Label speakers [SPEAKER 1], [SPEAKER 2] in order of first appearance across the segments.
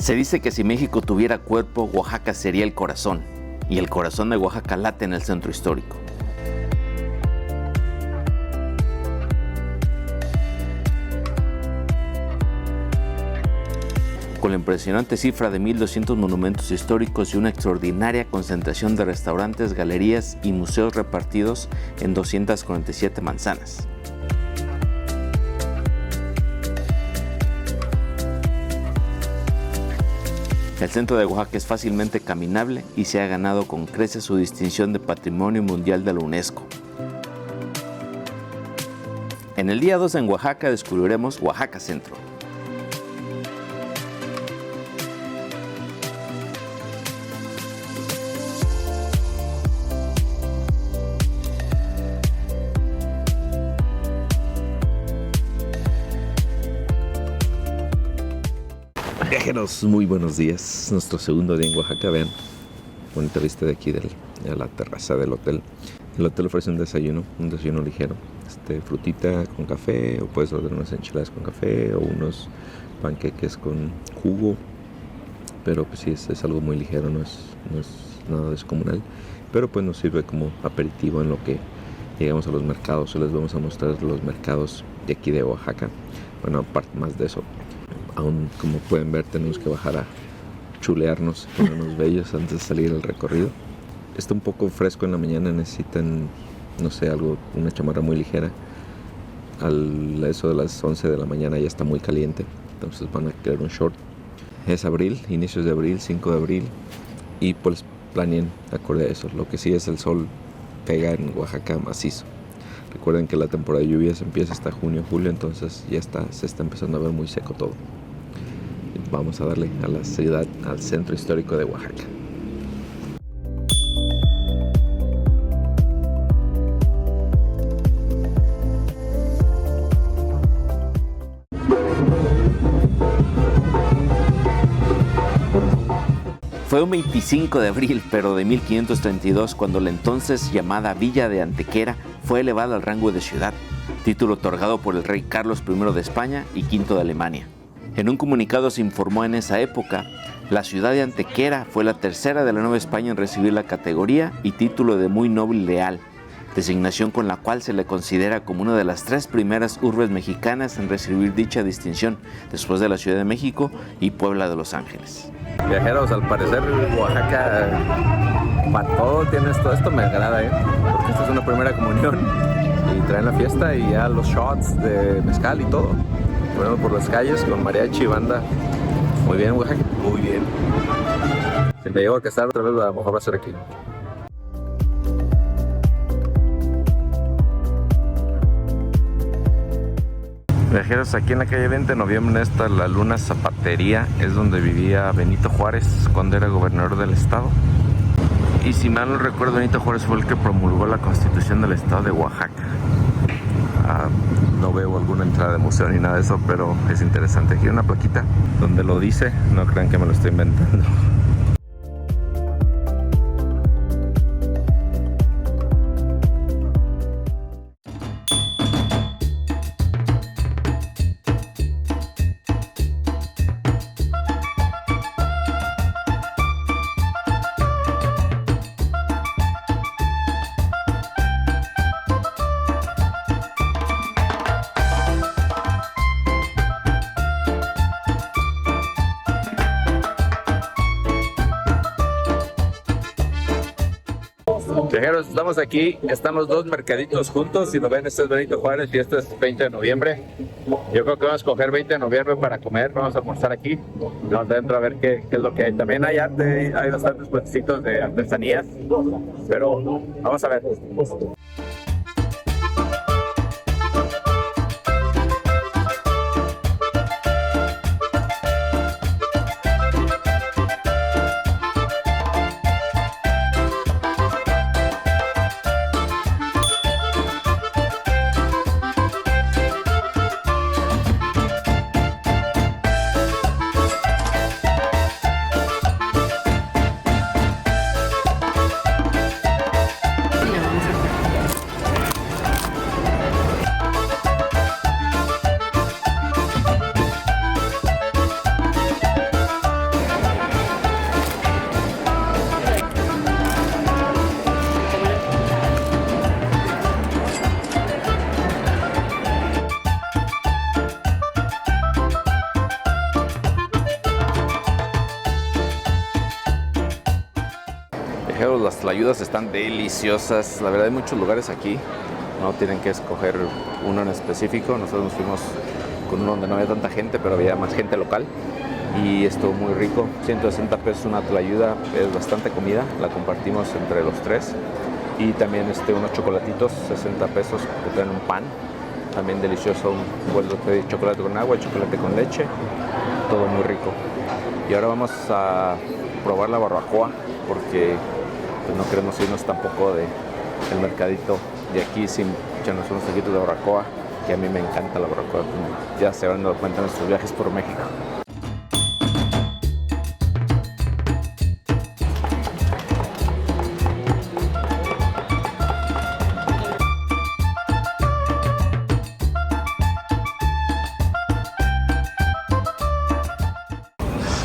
[SPEAKER 1] Se dice que si México tuviera cuerpo, Oaxaca sería el corazón, y el corazón de Oaxaca late en el centro histórico. Con la impresionante cifra de 1,200 monumentos históricos y una extraordinaria concentración de restaurantes, galerías y museos repartidos en 247 manzanas. El centro de Oaxaca es fácilmente caminable y se ha ganado con creces su distinción de Patrimonio Mundial de la UNESCO. En el día 2 en Oaxaca descubriremos Oaxaca Centro. Viajeros, muy buenos días. Nuestro segundo día en Oaxaca. Vean, bonita vista de aquí de la terraza del hotel. El hotel ofrece un desayuno ligero. Frutita con café, o puedes ordenar unas enchiladas con café o unos panqueques con jugo. Pero pues sí, es algo muy ligero, no es nada descomunal. Pero pues nos sirve como aperitivo en lo que llegamos a los mercados. Les vamos a mostrar los mercados de aquí de Oaxaca. Bueno, aparte más de eso, aún como pueden ver tenemos que bajar a chulearnos, ponernos bellos antes de salir al recorrido. Está un poco fresco en la mañana, necesitan, no sé, una chamarra muy ligera. Eso de las 11 de la mañana ya está muy caliente, entonces van a querer un short. Es abril, inicios de abril, 5 de abril, y pues planeen acorde a eso. Lo que sí es el sol pega en Oaxaca macizo. Recuerden que la temporada de lluvias empieza hasta junio, julio, entonces se está empezando a ver muy seco todo. Vamos a darle a la ciudad, al centro histórico de Oaxaca. Fue un 25 de abril, pero de 1532, cuando la entonces llamada Villa de Antequera fue elevada al rango de ciudad, título otorgado por el rey Carlos I de España y V de Alemania. En un comunicado se informó en esa época, la ciudad de Antequera fue la tercera de la Nueva España en recibir la categoría y título de muy noble y leal, designación con la cual se le considera como una de las 3 primeras urbes mexicanas en recibir dicha distinción, después de la Ciudad de México y Puebla de Los Ángeles. Viajeros, al parecer Oaxaca para todo tienes todo esto, me agrada, porque esta es una primera comunión y traen la fiesta y ya los shots de mezcal y todo. Bueno, por las calles con mariachi y banda. Muy bien, Oaxaca, muy bien. Si me llego a casar otra vez, a lo mejor va a ser aquí. Viajeros, aquí en la calle 20 de noviembre, la Luna Zapatería, es donde vivía Benito Juárez cuando era gobernador del estado. Y si mal no recuerdo, Benito Juárez fue el que promulgó la Constitución del estado de Oaxaca. No veo alguna entrada de museo ni nada de eso, pero es interesante. Aquí hay una plaquita donde lo dice, no crean que me lo estoy inventando. Viajeros, estamos aquí, están los dos mercaditos juntos. Si lo ven, este es Benito Juárez y este es 20 de noviembre. Yo creo que vamos a escoger 20 de noviembre para comer, vamos a almorzar aquí. Vamos adentro a ver qué es lo que hay. También hay arte, hay bastantes puestecitos de artesanías, pero vamos a ver. tlayudas están deliciosas. La verdad hay muchos lugares aquí. No tienen que escoger uno en específico. Nosotros nos fuimos con uno donde no había tanta gente, pero había más gente local. Y estuvo muy rico. 160 pesos una tlayuda, es bastante comida. La compartimos entre los tres. Y también unos chocolatitos, 60 pesos, que traen un pan. También delicioso, un bol de chocolate con agua, chocolate con leche. Todo muy rico. Y ahora vamos a probar la barbacoa, porque pues, no queremos irnos tampoco del mercadito de aquí sin echarnos unos taquitos de barbacoa, que a mí me encanta la barbacoa, como ya se van dando cuenta en nuestros viajes por México.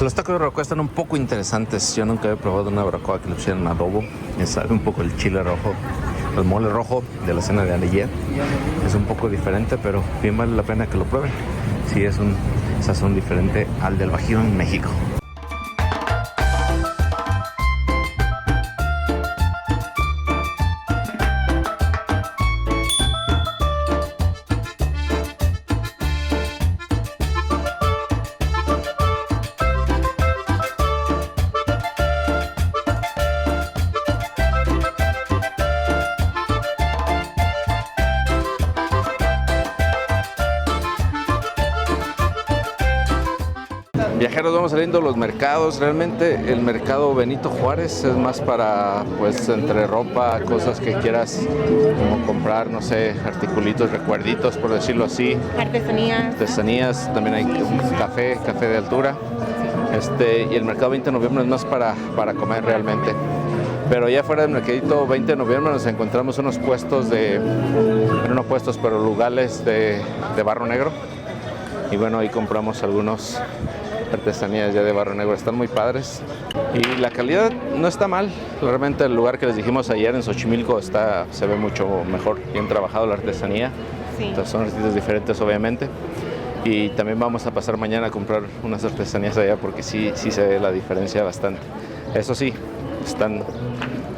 [SPEAKER 1] Los tacos de barbacoa están un poco interesantes. Yo nunca había probado una barbacoa que le pusieran adobo. Me sabe un poco el chile rojo, el mole rojo de la cena de ayer. Es un poco diferente, pero bien vale la pena que lo prueben. Sí, es un sazón diferente al del Bajío en México. Viajeros, vamos saliendo de los mercados. Realmente el mercado Benito Juárez es más para, pues, entre ropa, cosas que quieras como comprar, no sé, articulitos, recuerditos, por decirlo así. Artesanías, también hay café de altura. Y el mercado 20 de noviembre es más para comer realmente. Pero ya fuera del mercadito 20 de noviembre nos encontramos unos puestos no puestos, pero lugares de barro negro. Y bueno, ahí compramos algunos artesanías ya de barro negro, están muy padres y la calidad no está mal. Realmente el lugar que les dijimos ayer en Xochimilco se ve mucho mejor, bien trabajado la artesanía. Sí. Entonces son artistas diferentes obviamente, y también vamos a pasar mañana a comprar unas artesanías allá porque sí se ve la diferencia bastante. Eso sí, están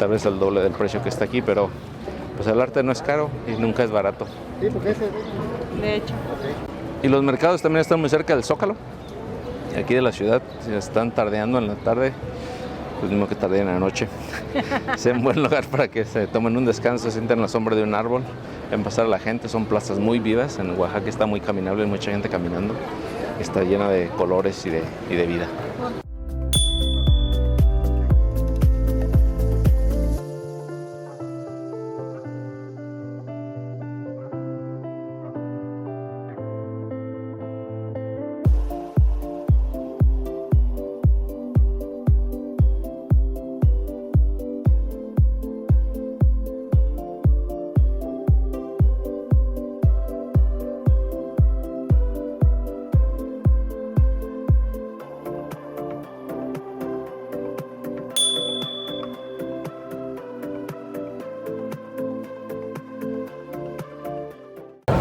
[SPEAKER 1] tal vez al doble del precio que está aquí, pero pues el arte no es caro y nunca es barato. Sí, porque de hecho. Y los mercados también están muy cerca del Zócalo, aquí de la ciudad. Si están tardeando en la tarde, pues mismo que tardeen en la noche. Es un buen lugar para que se tomen un descanso, se sienten a la sombra de un árbol, ven pasar a la gente. Son plazas muy vivas. En Oaxaca está muy caminable, hay mucha gente caminando. Está llena de colores y de vida.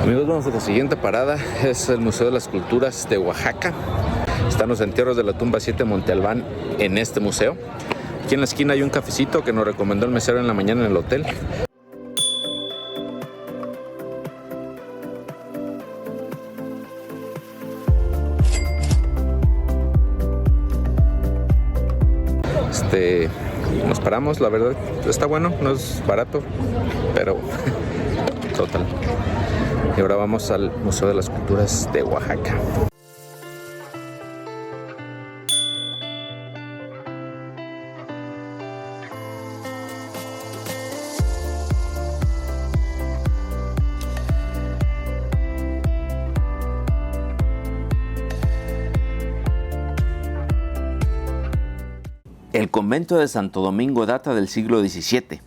[SPEAKER 1] Amigos, vamos a la siguiente parada. Es el Museo de las Culturas de Oaxaca. Están los entierros de la tumba 7 de Monte Albán en este museo. Aquí en la esquina hay un cafecito que nos recomendó el mesero en la mañana en el hotel. Nos paramos, la verdad está bueno, no es barato, pero total. Y ahora vamos al Museo de las Culturas de Oaxaca. El convento de Santo Domingo data del siglo XVII.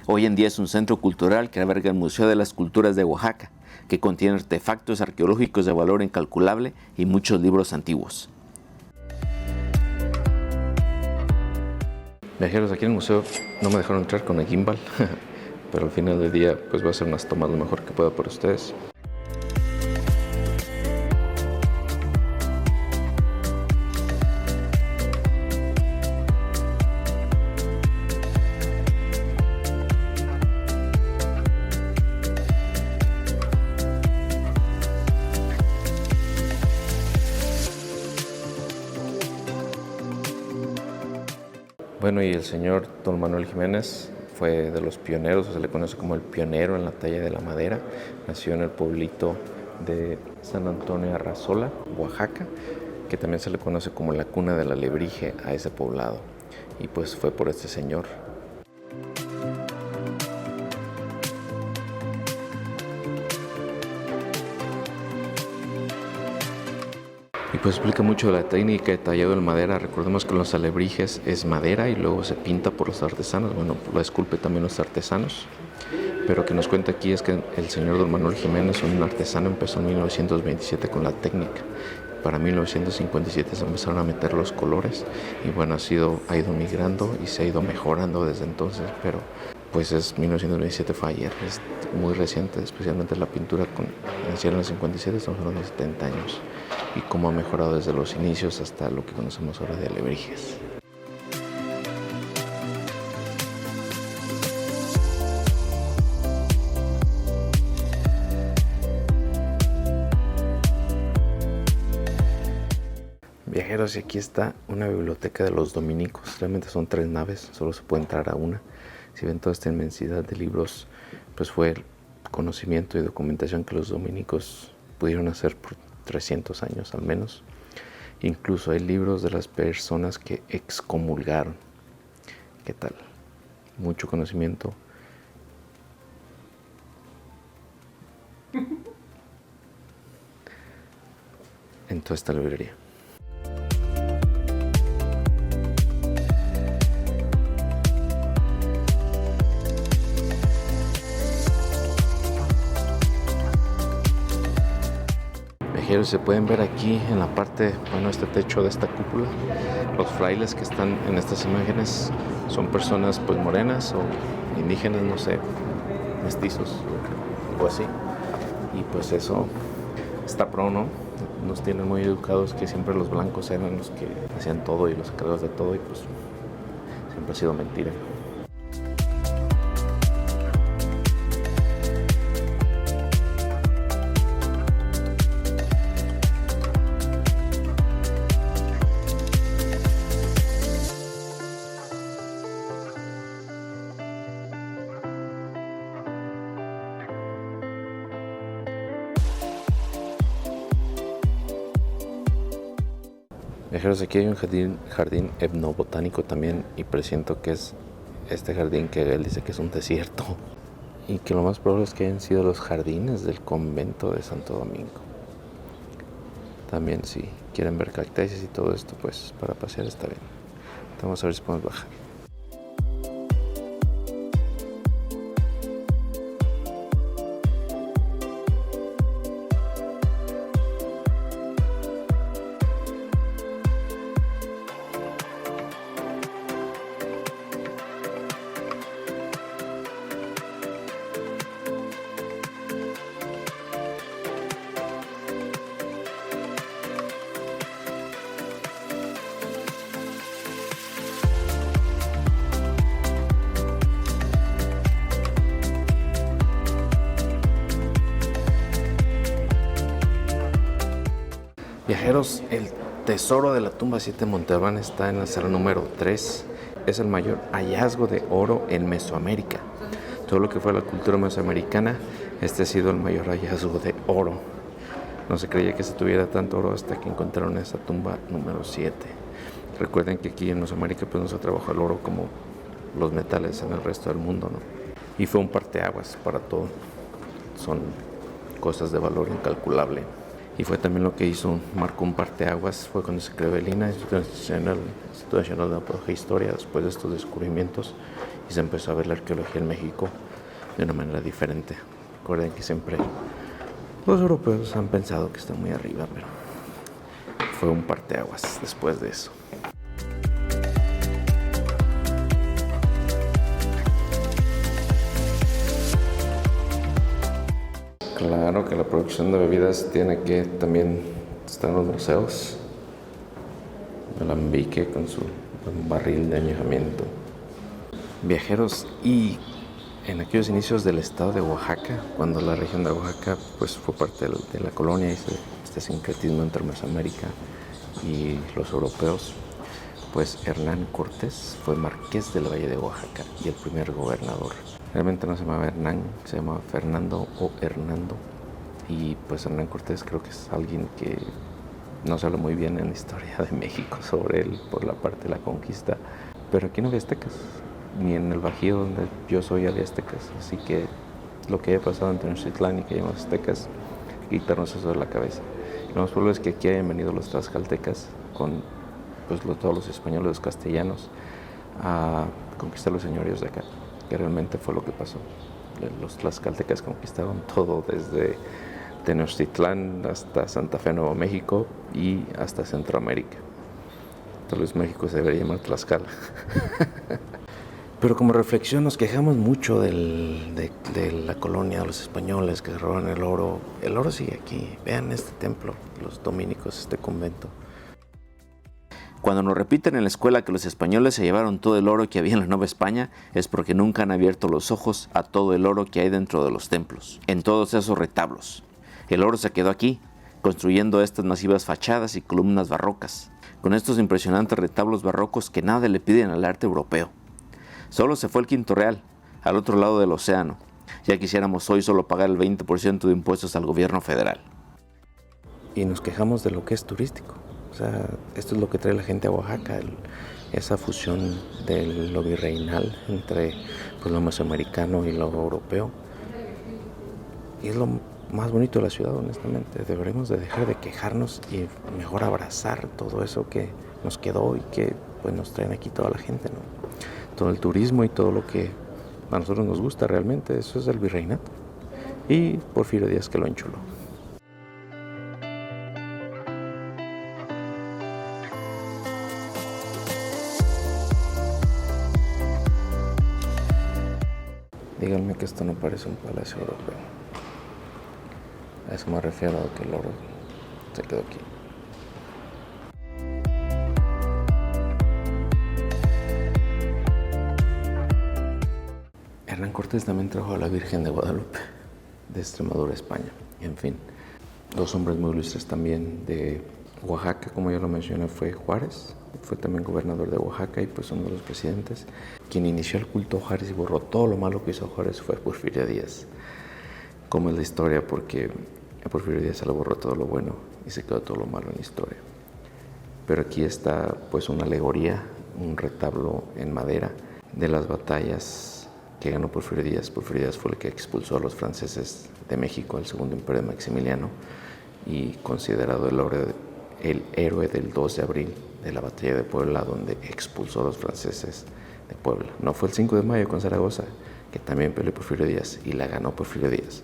[SPEAKER 1] Hoy en día es un centro cultural que alberga el Museo de las Culturas de Oaxaca, que contiene artefactos arqueológicos de valor incalculable y muchos libros antiguos. Viajeros, aquí en el museo no me dejaron entrar con el gimbal, pero al final del día pues voy a hacer unas tomas lo mejor que pueda por ustedes. Bueno, y el señor don Manuel Jiménez fue de los pioneros, o se le conoce como el pionero en la talla de la madera. Nació en el pueblito de San Antonio Arrazola, Oaxaca, que también se le conoce como la cuna del alebrije a ese poblado. Y pues fue por este señor. Y pues explica mucho de la técnica de tallado en madera. Recordemos que los alebrijes es madera y luego se pinta por los artesanos. Bueno, lo esculpe también los artesanos. Pero que nos cuenta aquí es que el señor don Manuel Jiménez, un artesano, empezó en 1927 con la técnica. Para 1957 se empezaron a meter los colores y bueno, ha ido migrando y se ha ido mejorando desde entonces, pero pues 1927 fue ayer, es muy reciente, especialmente la pintura inicial en el 57, estamos hablando de 70 años, y cómo ha mejorado desde los inicios hasta lo que conocemos ahora de alebrijes. Viajeros, y aquí está una biblioteca de los dominicos. Realmente son 3 naves, solo se puede entrar a una. Si ven toda esta inmensidad de libros, pues fue el conocimiento y documentación que los dominicos pudieron hacer por 300 años al menos. Incluso hay libros de las personas que excomulgaron. ¿Qué tal? Mucho conocimiento. En toda esta librería. Se pueden ver aquí en la parte, bueno, este techo de esta cúpula, los frailes que están en estas imágenes son personas pues morenas o indígenas, no sé, mestizos o así, y pues eso está pro, ¿no? Nos tienen muy educados que siempre los blancos eran los que hacían todo y los encargados de todo, y pues siempre ha sido mentira. Viajeros, aquí hay un jardín etnobotánico también, y presiento que es este jardín que él dice que es un desierto, y que lo más probable es que hayan sido los jardines del convento de Santo Domingo. También si quieren ver cactáceas y todo esto, pues para pasear está bien. Vamos a ver si podemos bajar. Viajeros, el tesoro de la tumba 7 de Monte Albán está en la sala número 3. Es el mayor hallazgo de oro en Mesoamérica. Todo lo que fue la cultura mesoamericana, este ha sido el mayor hallazgo de oro. No se creía que se tuviera tanto oro hasta que encontraron esa tumba número 7. Recuerden que aquí en Mesoamérica pues no se trabaja el oro como los metales en el resto del mundo, ¿no? Y fue un parteaguas para todo. Son cosas de valor incalculable. Y fue también lo que marcó un parteaguas, fue cuando se creó el INAH, Instituto Nacional de Antropología e Historia, después de estos descubrimientos, y se empezó a ver la arqueología en México de una manera diferente. Recuerden que siempre los europeos han pensado que están muy arriba, pero fue un parteaguas después de eso. Claro que la producción de bebidas tiene que también estar en los museos. El alambique con su barril de añejamiento. Viajeros, y en aquellos inicios del estado de Oaxaca, cuando la región de Oaxaca pues fue parte de la colonia y este sincretismo entre Mesoamérica y los europeos, Pues Hernán Cortés fue marqués del Valle de Oaxaca y el primer gobernador. Realmente no se llamaba Hernán, se llamaba Fernando o Hernando. Y pues Hernán Cortés creo que es alguien que no se habla muy bien en la historia de México sobre él por la parte de la conquista. Pero aquí no había aztecas, ni en el Bajío donde yo soy había aztecas. Así que lo que haya pasado en Tenochtitlán y que hayamos aztecas, quitarnos eso de la cabeza. Lo más probable es que aquí hayan venido los tlaxcaltecas con pues todos los españoles, los castellanos, a conquistar los señoríos de acá, que realmente fue lo que pasó. Los tlaxcaltecas conquistaron todo desde Tenochtitlán hasta Santa Fe, Nuevo México y hasta Centroamérica. Tal vez México se debería llamar Tlaxcala. Pero como reflexión nos quejamos mucho de la colonia, de los españoles que roban el oro. El oro sigue aquí. Vean este templo, los dominicos, este convento. Cuando nos repiten en la escuela que los españoles se llevaron todo el oro que había en la Nueva España, es porque nunca han abierto los ojos a todo el oro que hay dentro de los templos, en todos esos retablos. El oro se quedó aquí, construyendo estas masivas fachadas y columnas barrocas, con estos impresionantes retablos barrocos que nada le piden al arte europeo. Solo se fue el Quinto Real, al otro lado del océano. Ya quisiéramos hoy solo pagar el 20% de impuestos al gobierno federal. Y nos quejamos de lo que es turístico. O sea, esto es lo que trae la gente a Oaxaca, esa fusión de lo virreinal entre pues, lo mesoamericano y lo europeo. Y es lo más bonito de la ciudad, honestamente. Deberemos de dejar de quejarnos y mejor abrazar todo eso que nos quedó y que pues, nos traen aquí toda la gente, ¿no? Todo el turismo y todo lo que a nosotros nos gusta realmente, eso es el virreinato. Y Porfirio Díaz que lo enchuló. Díganme que esto no parece un palacio europeo. A eso me refiero a que el oro se quedó aquí. Hernán Cortés también trajo a la Virgen de Guadalupe, de Extremadura, España. En fin, dos hombres muy ilustres también de Oaxaca, como ya lo mencioné, fue Juárez. Fue también gobernador de Oaxaca y pues uno de los presidentes. Quien inició el culto a Juárez y borró todo lo malo que hizo Juárez fue Porfirio Díaz. Como es la historia, porque a Porfirio Díaz se le borró todo lo bueno y se quedó todo lo malo en la historia. Pero aquí está pues una alegoría, un retablo en madera de las batallas que ganó Porfirio Díaz. Porfirio Díaz fue el que expulsó a los franceses de México, el segundo imperio de Maximiliano, y considerado el héroe del 2 de abril de la batalla de Puebla, donde expulsó a los franceses de Puebla. No fue el 5 de mayo con Zaragoza, que también peleó Porfirio Díaz y la ganó Porfirio Díaz.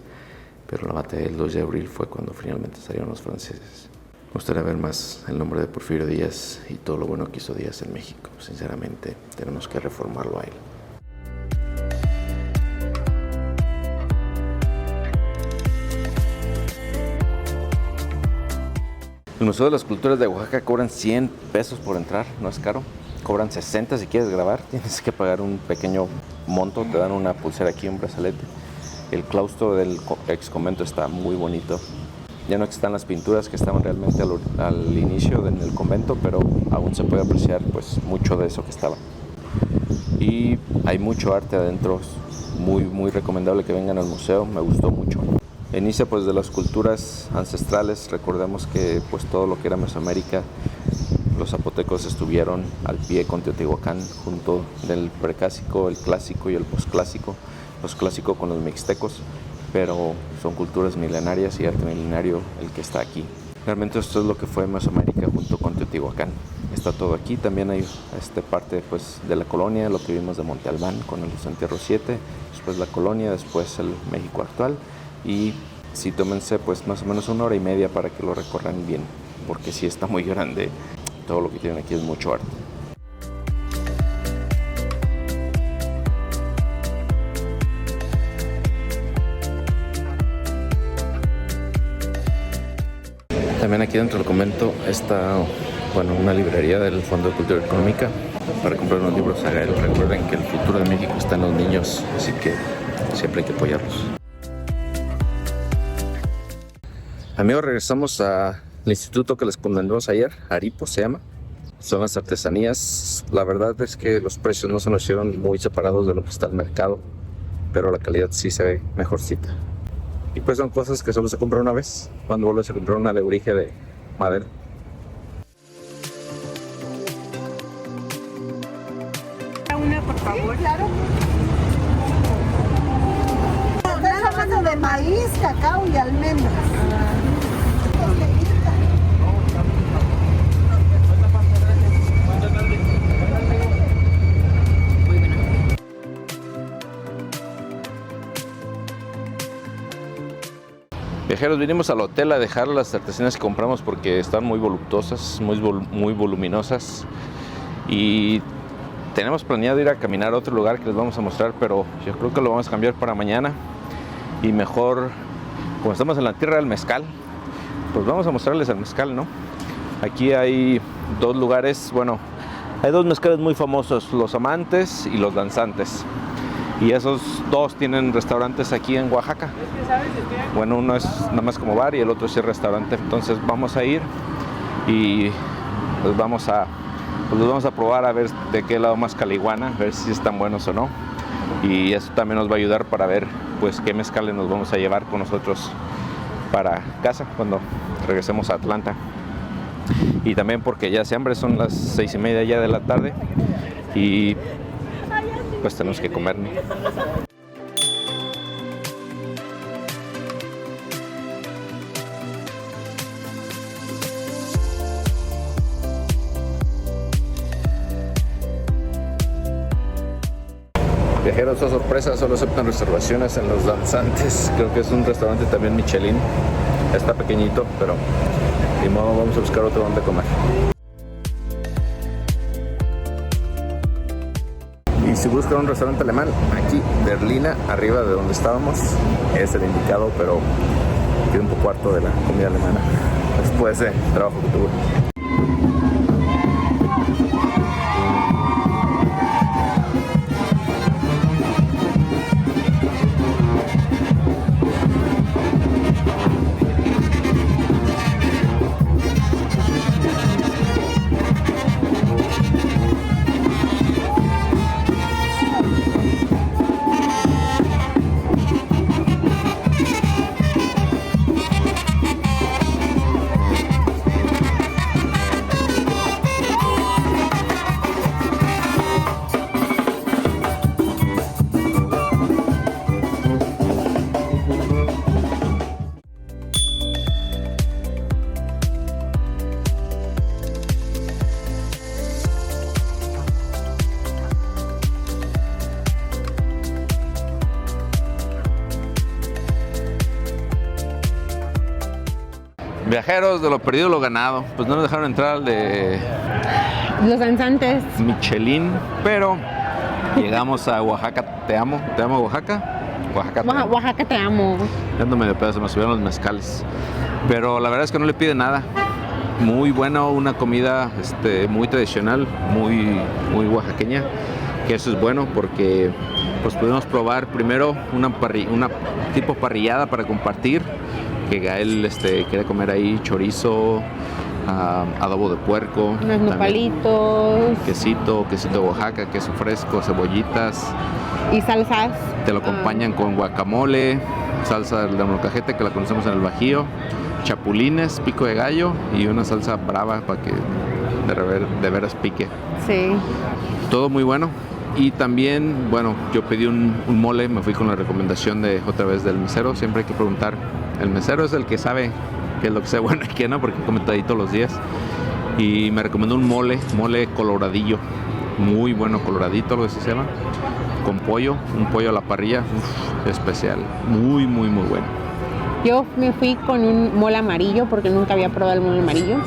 [SPEAKER 1] Pero la batalla del 2 de abril fue cuando finalmente salieron los franceses. Me gustaría ver más el nombre de Porfirio Díaz y todo lo bueno que hizo Díaz en México. Sinceramente, tenemos que reformarlo a él. El Museo de las Culturas de Oaxaca cobran 100 pesos por entrar, no es caro. Cobran 60 si quieres grabar, tienes que pagar un pequeño monto, te dan una pulsera aquí, un brazalete. El claustro del ex convento está muy bonito. Ya no están las pinturas que estaban realmente al inicio en el convento, pero aún se puede apreciar pues mucho de eso que estaba. Y hay mucho arte adentro, muy recomendable que vengan al museo, me gustó mucho. Inicia pues de las culturas ancestrales. Recordemos que pues todo lo que era Mesoamérica, los zapotecos estuvieron al pie con Teotihuacán, junto del preclásico, el clásico y el posclásico. Posclásico con los mixtecos, pero son culturas milenarias y arte milenario el que está aquí. Realmente esto es lo que fue Mesoamérica junto con Teotihuacán. Está todo aquí. También hay parte pues de la colonia, lo que vimos de Monte Albán con los entierros 7, después la colonia, después el México actual. Y sí, tómense pues más o menos 1 hora y media para que lo recorran bien, porque sí está muy grande. Todo lo que tienen aquí es mucho arte. También aquí dentro del convento está una librería del Fondo de Cultura Económica para comprar unos libros a Gael. Recuerden que el futuro de México está en los niños, así que siempre hay que apoyarlos. Amigos, regresamos al instituto que les comentamos ayer, Aripo se llama. son las artesanías. La verdad es que los precios no se nos hicieron muy separados de lo que está el mercado, pero la calidad sí se ve mejorcita. Y pues son cosas que solo se compran una vez, cuando vuelves a comprar una alebrije de madera.
[SPEAKER 2] Una, por favor.
[SPEAKER 3] Sí, claro. Estás hablando de maíz, cacao y almendras.
[SPEAKER 1] Viajeros, vinimos al hotel a dejar las artesanías que compramos porque están muy voluptuosas, muy voluminosas, y tenemos planeado ir a caminar a otro lugar que les vamos a mostrar, pero yo creo que lo vamos a cambiar para mañana. Y mejor, como estamos en la tierra del mezcal, pues vamos a mostrarles el mezcal, ¿no? Aquí hay dos lugares, bueno, hay dos mezcales muy famosos, Los Amantes y Los Danzantes. Y esos dos tienen restaurantes aquí en Oaxaca. Bueno, uno es nada más como bar y el otro sí es restaurante. Entonces vamos a ir y pues vamos a probar a ver de qué lado más caliguana, a ver si están buenos o no. Y eso también nos va a ayudar para ver pues qué mezcales nos vamos a llevar con nosotros para casa cuando regresemos a Atlanta. Y también porque ya hace hambre, son las 6:30 ya de la tarde y pues tenemos que comer, ¿no? Viajeros, a sorpresa, solo aceptan reservaciones en Los Danzantes. Creo que es un restaurante también Michelin. Está pequeñito, pero de modo vamos a buscar otro donde comer. Y si buscan un restaurante alemán, aquí, Berlina, arriba de donde estábamos, es el indicado, pero queda un poco harto de la comida alemana después del trabajo que tuve. Viajeros, de lo perdido lo ganado, pues no nos dejaron entrar al de
[SPEAKER 2] Los Danzantes.
[SPEAKER 1] Michelin, pero llegamos a Oaxaca. Te amo Oaxaca.
[SPEAKER 2] Oaxaca, te amo.
[SPEAKER 1] Ando medio pedo, se me subieron los mezcales, pero la verdad es que no le pide nada. Muy bueno, una comida muy tradicional, muy oaxaqueña, que eso es bueno porque pues pudimos probar primero una tipo parrillada para compartir, que Gael quiere comer ahí chorizo, adobo de puerco,
[SPEAKER 2] Unos nopalitos.
[SPEAKER 1] quesito de Oaxaca, queso fresco, cebollitas.
[SPEAKER 2] Y salsas.
[SPEAKER 1] Te lo acompañan con guacamole, salsa de molcajete que la conocemos en el Bajío, chapulines, pico de gallo y una salsa brava para que de veras pique.
[SPEAKER 2] Sí.
[SPEAKER 1] Todo muy bueno. Y también, bueno, yo pedí un mole, me fui con la recomendación otra vez del mesero. Siempre hay que preguntar. El mesero es el que sabe qué es lo que sea bueno y qué no, porque come todo ahí todos los días. Y me recomendó un mole coloradillo, muy bueno, coloradito, lo que se llama, con pollo, un pollo a la parrilla, especial, muy bueno.
[SPEAKER 2] Yo me fui con un mole amarillo porque nunca había probado el mole amarillo,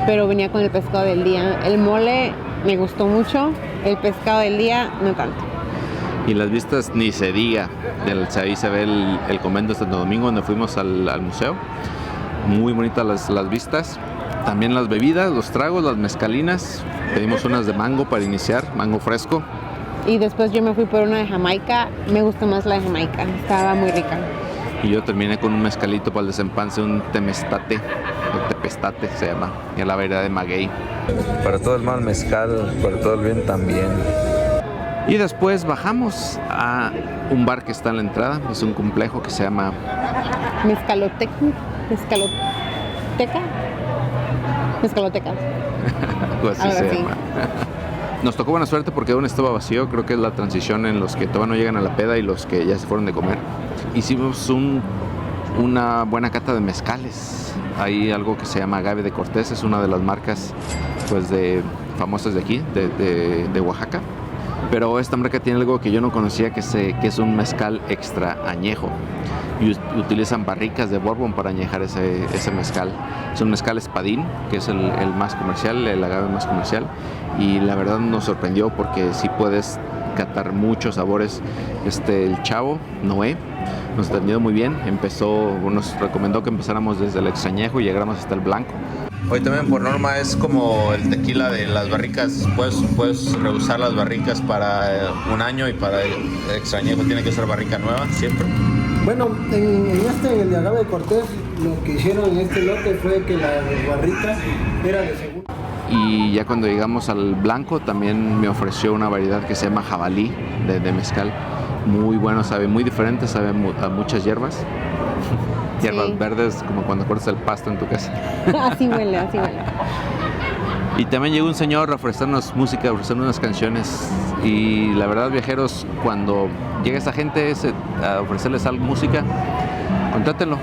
[SPEAKER 2] pero venía con el pescado del día. El mole me gustó mucho, el pescado del día no tanto.
[SPEAKER 1] Y las vistas ni se diga. Ahí se ve el convento de Santo Domingo, donde fuimos al museo. Muy bonitas las vistas. También las bebidas, los tragos, las mezcalinas. Pedimos unas de mango para iniciar, mango fresco.
[SPEAKER 2] Y después yo me fui por una de Jamaica. Me gustó más la de Jamaica, estaba muy rica.
[SPEAKER 1] Y yo terminé con un mezcalito para el desempance, un temestate, o tepestate se llama, y a la vereda de Maguey. Para todo el mal mezcal, para todo el bien también. Y después bajamos a un bar que está en la entrada, es un complejo que se llama
[SPEAKER 2] Mezcaloteca. Mezcaloteca.
[SPEAKER 1] algo así
[SPEAKER 2] Algo
[SPEAKER 1] se
[SPEAKER 2] así.
[SPEAKER 1] llama. Nos tocó buena suerte porque aún estaba vacío, creo que es la transición en los que todavía no llegan a la peda y los que ya se fueron de comer. Hicimos una buena cata de mezcales. Hay algo que se llama Agave de Cortés, es una de las marcas pues famosas de aquí, de Oaxaca. Pero esta marca tiene algo que yo no conocía, que es un mezcal extra añejo. Y utilizan barricas de bourbon para añejar ese mezcal. Es un mezcal espadín, que es el más comercial, el agave más comercial. Y la verdad nos sorprendió porque sí puedes catar muchos sabores. El chavo, Noé, nos atendió muy bien. Nos recomendó que empezáramos desde el extrañejo y llegáramos hasta el blanco. Hoy también por norma es como el tequila de las barricas, puedes reusar las barricas para un año y para el extrañejo tiene que ser barrica nueva siempre.
[SPEAKER 4] Bueno, en el de Agave de Cortés, lo que hicieron en este lote fue que la barrica era de segundo.
[SPEAKER 1] Y ya cuando llegamos al blanco también me ofreció una variedad que se llama jabalí de mezcal. Muy bueno, sabe muy diferente, sabe a muchas hierbas. Hierbas
[SPEAKER 2] Sí.
[SPEAKER 1] verdes, como cuando cortas el pasto en tu casa.
[SPEAKER 2] Así huele, así huele.
[SPEAKER 1] Y también llegó un señor a ofrecernos música, a ofrecernos unas canciones. Y la verdad, viajeros, cuando llega esa gente a ofrecerles música, contrátenlo.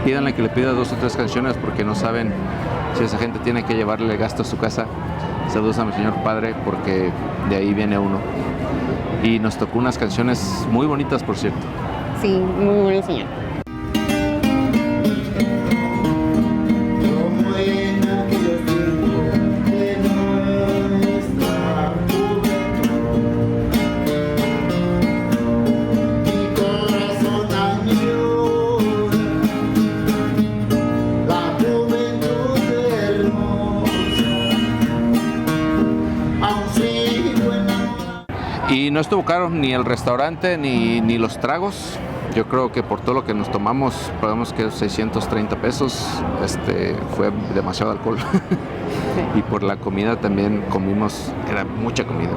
[SPEAKER 1] Pídanle que le pida 2 o 3 canciones porque no saben si esa gente tiene que llevarle gasto a su casa. Saludos a mi señor padre porque de ahí viene uno. Y nos tocó unas canciones muy bonitas, por cierto.
[SPEAKER 2] Sí, muy buen señor.
[SPEAKER 4] Como en aquellos tiempos de nuestra juventud, mi corazón añora la juventud hermosa, aún sigo enamorado.
[SPEAKER 1] Y no estuvo caro ni el restaurante ni los tragos. Yo creo que por todo lo que nos tomamos, pagamos que 630 pesos. Fue demasiado alcohol. Y por la comida también comimos, era mucha comida.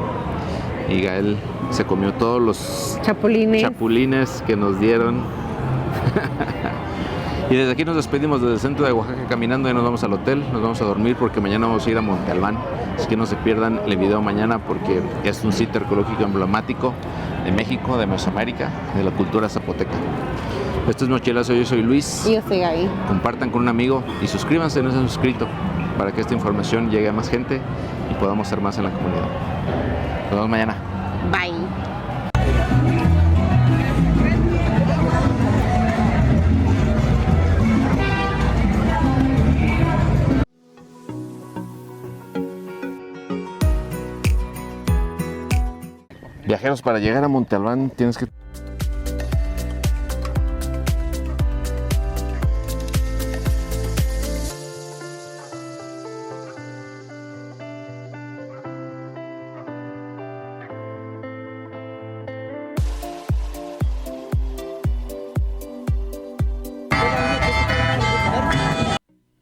[SPEAKER 1] Y Gael se comió todos los chapulines que nos dieron. Y desde aquí nos despedimos desde el centro de Oaxaca caminando y nos vamos al hotel, nos vamos a dormir porque mañana vamos a ir a Monte Albán. Así que no se pierdan el video mañana porque es un sitio arqueológico emblemático de México, de Mesoamérica, de la cultura zapoteca. Esto es Mochilazo, yo soy Luis.
[SPEAKER 2] Y yo soy Gaby.
[SPEAKER 1] Compartan con un amigo y suscríbanse si no se han suscrito para que esta información llegue a más gente y podamos ser más en la comunidad. Nos vemos mañana.
[SPEAKER 2] Bye.
[SPEAKER 1] Viajeros, para llegar a Monte Albán tienes que...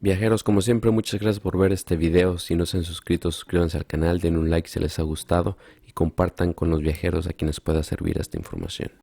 [SPEAKER 1] Viajeros, como siempre, muchas gracias por ver este video. Si no se han suscrito, suscríbanse al canal, den un like si les ha gustado y compartan con los viajeros a quienes pueda servir esta información.